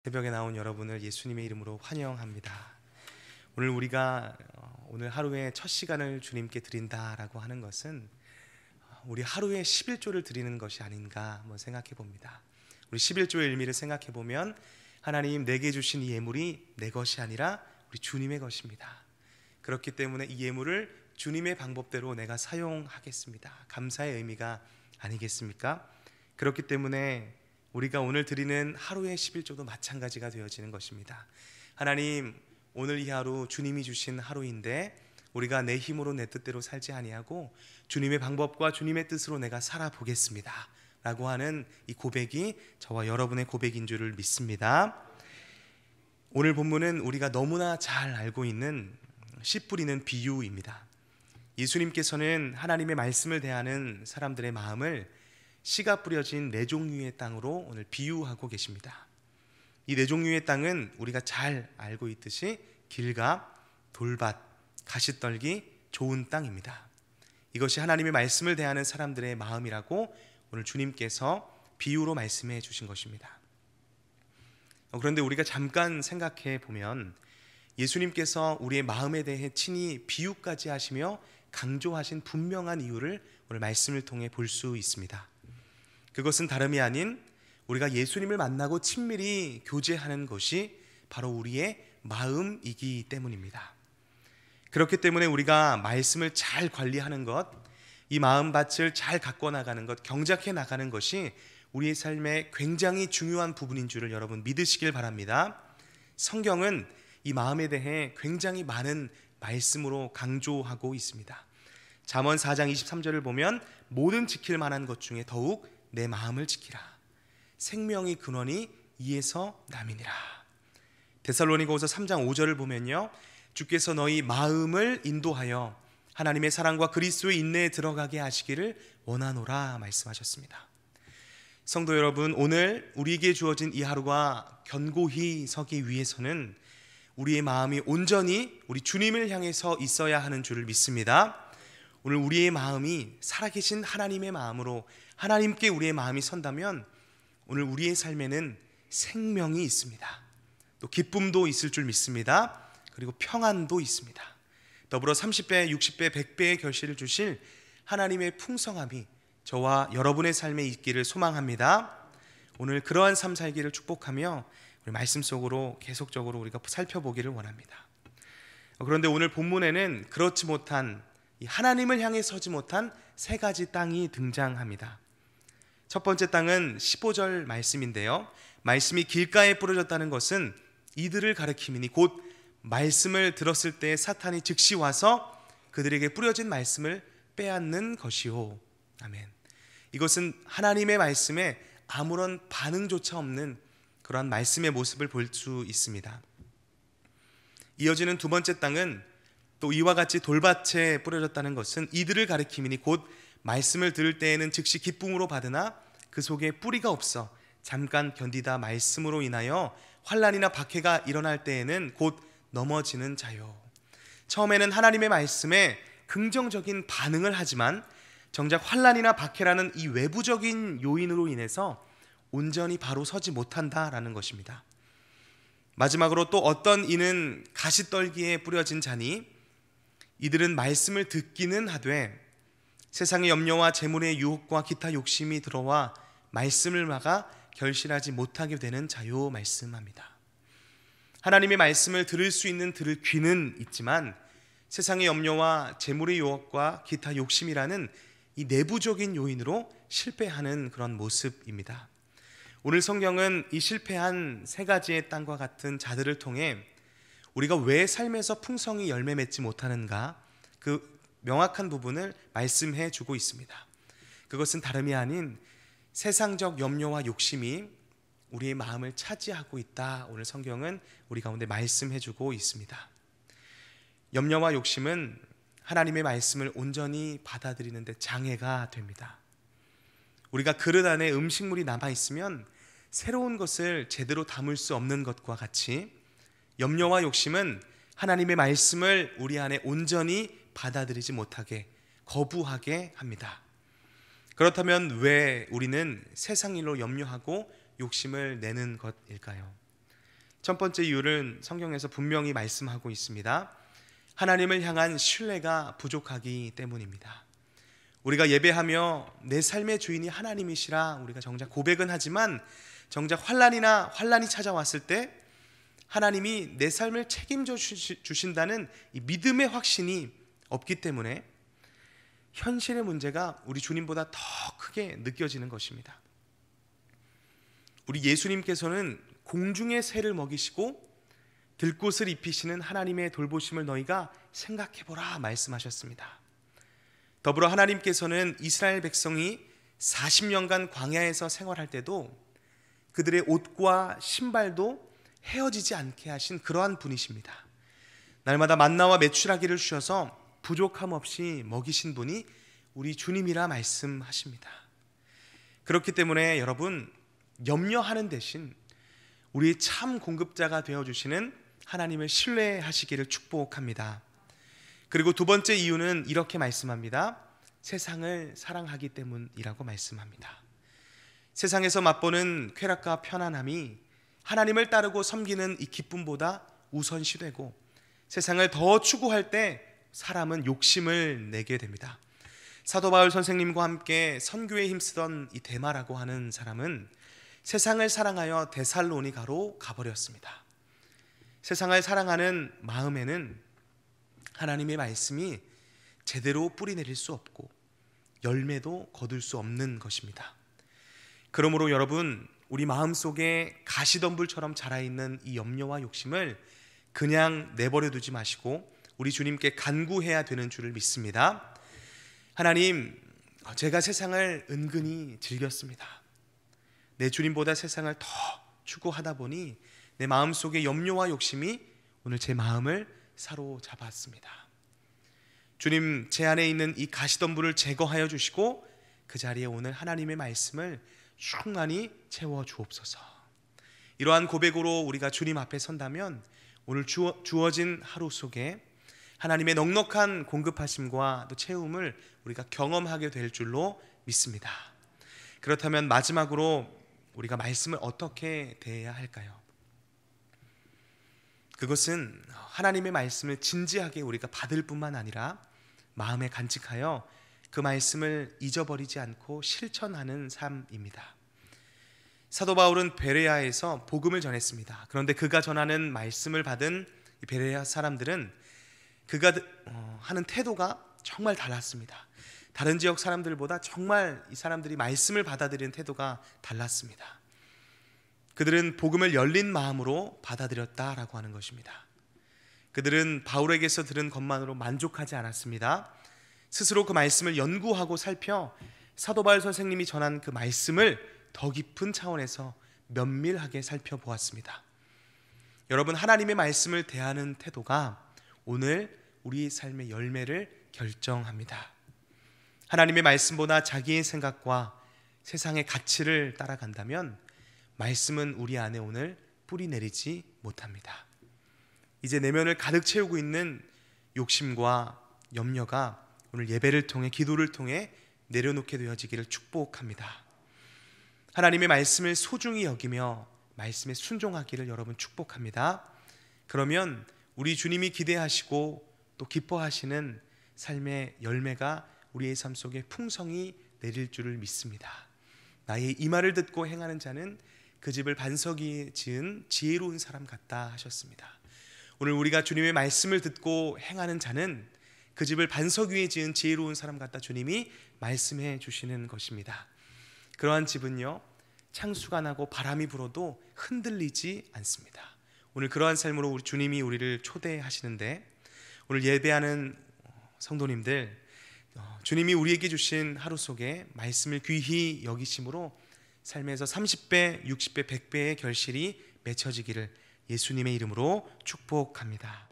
새벽에 나온 여러분을 예수님의 이름으로 환영합니다. 우리가 오늘 하루의 첫 시간을 주님께 드린다라고 하는 것은 우리 하루에 11조를 드리는 것이 아닌가 한번 생각해 봅니다. 우리 11조의 의미를 생각해 보면 하나님 내게 주신 이 예물이 내 것이 아니라 우리 주님의 것입니다. 그렇기 때문에 이 예물을 주님의 방법대로 내가 사용하겠습니다. 감사의 의미가 아니겠습니까? 그렇기 때문에 우리가 오늘 드리는 하루의 11조도 마찬가지가 되어지는 것입니다. 하나님, 오늘 이 하루 주님이 주신 하루인데 우리가 내 힘으로 내 뜻대로 살지 아니하고 주님의 방법과 주님의 뜻으로 내가 살아보겠습니다 라고 하는 이 고백이 저와 여러분의 고백인 줄을 믿습니다. 오늘 본문은 우리가 너무나 잘 알고 있는 씨 뿌리는 비유입니다. 예수님께서는 하나님의 말씀을 대하는 사람들의 마음을 씨가 뿌려진 네 종류의 땅으로 오늘 비유하고 계십니다. 이 네 종류의 땅은 우리가 잘 알고 있듯이 길가, 돌밭, 가시떨기, 좋은 땅입니다. 이것이 하나님의 말씀을 대하는 사람들의 마음이라고 오늘 주님께서 비유로 말씀해 주신 것입니다. 그런데 우리가 잠깐 생각해 보면 예수님께서 우리의 마음에 대해 친히 비유까지 하시며 강조하신 분명한 이유를 오늘 말씀을 통해 볼 수 있습니다. 그것은 다름이 아닌 우리가 예수님을 만나고 친밀히 교제하는 것이 바로 우리의 마음이기 때문입니다. 그렇기 때문에 우리가 말씀을 잘 관리하는 것, 이 마음밭을 잘 가꿔 나가는 것, 경작해 나가는 것이 우리의 삶에 굉장히 중요한 부분인 줄을 여러분 믿으시길 바랍니다. 성경은 이 마음에 대해 굉장히 많은 말씀으로 강조하고 있습니다. 잠언 4장 23절을 보면 모든 지킬 만한 것 중에 더욱 내 마음을 지키라. 생명의 근원이 이에서 남이니라. 데살로니가후서 3장 5절을 보면요, 주께서 너희 마음을 인도하여 하나님의 사랑과 그리스도의 인내에 들어가게 하시기를 원하노라 말씀하셨습니다. 성도 여러분, 오늘 우리에게 주어진 이 하루가 견고히 서기 위해서는 우리의 마음이 온전히 우리 주님을 향해서 있어야 하는 줄을 믿습니다. 오늘 우리의 마음이 살아계신 하나님의 마음으로 하나님께 우리의 마음이 선다면 오늘 우리의 삶에는 생명이 있습니다. 또 기쁨도 있을 줄 믿습니다. 그리고 평안도 있습니다. 더불어 30배, 60배, 100배의 결실을 주실 하나님의 풍성함이 저와 여러분의 삶에 있기를 소망합니다. 오늘 그러한 삶 살기를 축복하며 우리 말씀 속으로 계속적으로 우리가 살펴보기를 원합니다. 그런데 오늘 본문에는 그렇지 못한 하나님을 향해 서지 못한 세 가지 땅이 등장합니다. 첫 번째 땅은 15절 말씀인데요, 말씀이 길가에 뿌려졌다는 것은 이들을 가리킴이니 곧 말씀을 들었을 때 사탄이 즉시 와서 그들에게 뿌려진 말씀을 빼앗는 것이요. 아멘. 이것은 하나님의 말씀에 아무런 반응조차 없는 그러한 말씀의 모습을 볼 수 있습니다. 이어지는 두 번째 땅은 또 이와 같이 돌밭에 뿌려졌다는 것은 이들을 가리킴이니 곧 말씀을 들을 때에는 즉시 기쁨으로 받으나 그 속에 뿌리가 없어 잠깐 견디다 말씀으로 인하여 환난이나 박해가 일어날 때에는 곧 넘어지는 자요. 처음에는 하나님의 말씀에 긍정적인 반응을 하지만 정작 환난이나 박해라는 이 외부적인 요인으로 인해서 온전히 바로 서지 못한다라는 것입니다. 마지막으로 또 어떤 이는 가시떨기에 뿌려진 자니 이들은 말씀을 듣기는 하되 세상의 염려와 재물의 유혹과 기타 욕심이 들어와 말씀을 막아 결실하지 못하게 되는 자요 말씀합니다. 하나님의 말씀을 들을 수 있는 들을 귀는 있지만 세상의 염려와 재물의 유혹과 기타 욕심이라는 이 내부적인 요인으로 실패하는 그런 모습입니다. 오늘 성경은 이 실패한 세 가지의 땅과 같은 자들을 통해 우리가 왜 삶에서 풍성히 열매 맺지 못하는가, 그 명확한 부분을 말씀해 주고 있습니다. 그것은 다름이 아닌 세상적 염려와 욕심이 우리의 마음을 차지하고 있다. 오늘 성경은 우리 가운데 말씀해 주고 있습니다. 염려와 욕심은 하나님의 말씀을 온전히 받아들이는데 장애가 됩니다. 우리가 그릇 안에 음식물이 남아있으면 새로운 것을 제대로 담을 수 없는 것과 같이 염려와 욕심은 하나님의 말씀을 우리 안에 온전히 받아들이지 못하게, 거부하게 합니다. 그렇다면 왜 우리는 세상 일로 염려하고 욕심을 내는 것일까요? 첫 번째 이유는 성경에서 분명히 말씀하고 있습니다. 하나님을 향한 신뢰가 부족하기 때문입니다. 우리가 예배하며 내 삶의 주인이 하나님이시라 우리가 정작 고백은 하지만 정작 환난이 찾아왔을 때 하나님이 내 삶을 책임져 주신다는 이 믿음의 확신이 없기 때문에 현실의 문제가 우리 주님보다 더 크게 느껴지는 것입니다. 우리 예수님께서는 공중의 새를 먹이시고 들꽃을 입히시는 하나님의 돌보심을 너희가 생각해보라 말씀하셨습니다. 더불어 하나님께서는 이스라엘 백성이 40년간 광야에서 생활할 때도 그들의 옷과 신발도 헤어지지 않게 하신 그러한 분이십니다. 날마다 만나와 메추라기를 주셔서 부족함 없이 먹이신 분이 우리 주님이라 말씀하십니다. 그렇기 때문에 여러분, 염려하는 대신 우리 참 공급자가 되어주시는 하나님을 신뢰하시기를 축복합니다. 그리고 두 번째 이유는 이렇게 말씀합니다. 세상을 사랑하기 때문이라고 말씀합니다. 세상에서 맛보는 쾌락과 편안함이 하나님을 따르고 섬기는 이 기쁨보다 우선시되고 세상을 더 추구할 때 사람은 욕심을 내게 됩니다. 사도 바울 선생님과 함께 선교에 힘쓰던 이 데마라고 하는 사람은 세상을 사랑하여 데살로니가로 가버렸습니다. 세상을 사랑하는 마음에는 하나님의 말씀이 제대로 뿌리내릴 수 없고 열매도 거둘 수 없는 것입니다. 그러므로 여러분, 우리 마음속에 가시덤불처럼 자라있는 이 염려와 욕심을 그냥 내버려 두지 마시고 우리 주님께 간구해야 되는 줄을 믿습니다. 하나님, 제가 세상을 은근히 즐겼습니다. 내 주님보다 세상을 더 추구하다 보니 내 마음속에 염려와 욕심이 오늘 제 마음을 사로잡았습니다. 주님, 제 안에 있는 이 가시덤불을 제거하여 주시고 그 자리에 오늘 하나님의 말씀을 충만히 채워 주옵소서. 이러한 고백으로 우리가 주님 앞에 선다면 오늘 주어진 하루 속에 하나님의 넉넉한 공급하심과 또 채움을 우리가 경험하게 될 줄로 믿습니다. 그렇다면 마지막으로 우리가 말씀을 어떻게 대해야 할까요? 그것은 하나님의 말씀을 진지하게 우리가 받을 뿐만 아니라 마음에 간직하여 그 말씀을 잊어버리지 않고 실천하는 삶입니다. 사도 바울은 베레아에서 복음을 전했습니다. 그런데 그가 전하는 말씀을 받은 베레아 사람들은 그가 하는 태도가 정말 달랐습니다. 다른 지역 사람들보다 정말 이 사람들이 말씀을 받아들이는 태도가 달랐습니다. 그들은 복음을 열린 마음으로 받아들였다라고 하는 것입니다. 그들은 바울에게서 들은 것만으로 만족하지 않았습니다. 스스로 그 말씀을 연구하고 살펴 사도 바울 선생님이 전한 그 말씀을 더 깊은 차원에서 면밀하게 살펴보았습니다. 여러분, 하나님의 말씀을 대하는 태도가 오늘 우리 삶의 열매를 결정합니다. 하나님의 말씀보다 자기의 생각과 세상의 가치를 따라간다면 말씀은 우리 안에 오늘 뿌리 내리지 못합니다. 이제 내면을 가득 채우고 있는 욕심과 염려가 오늘 예배를 통해, 기도를 통해 내려놓게 되어지기를 축복합니다. 하나님의 말씀을 소중히 여기며 말씀에 순종하기를 여러분 축복합니다. 그러면 우리 주님이 기대하시고 또 기뻐하시는 삶의 열매가 우리의 삶 속에 풍성히 내릴 줄을 믿습니다. 나의 이 말을 듣고 행하는 자는 그 집을 반석이 지은 지혜로운 사람 같다 하셨습니다. 오늘 우리가 주님의 말씀을 듣고 행하는 자는 그 집을 반석 위에 지은 지혜로운 사람 같다 주님이 말씀해 주시는 것입니다. 그러한 집은요, 창수가 나고 바람이 불어도 흔들리지 않습니다. 오늘 그러한 삶으로 우리 주님이 우리를 초대하시는데, 오늘 예배하는 성도님들, 주님이 우리에게 주신 하루 속에 말씀을 귀히 여기심으로 삶에서 30배, 60배, 100배의 결실이 맺혀지기를 예수님의 이름으로 축복합니다.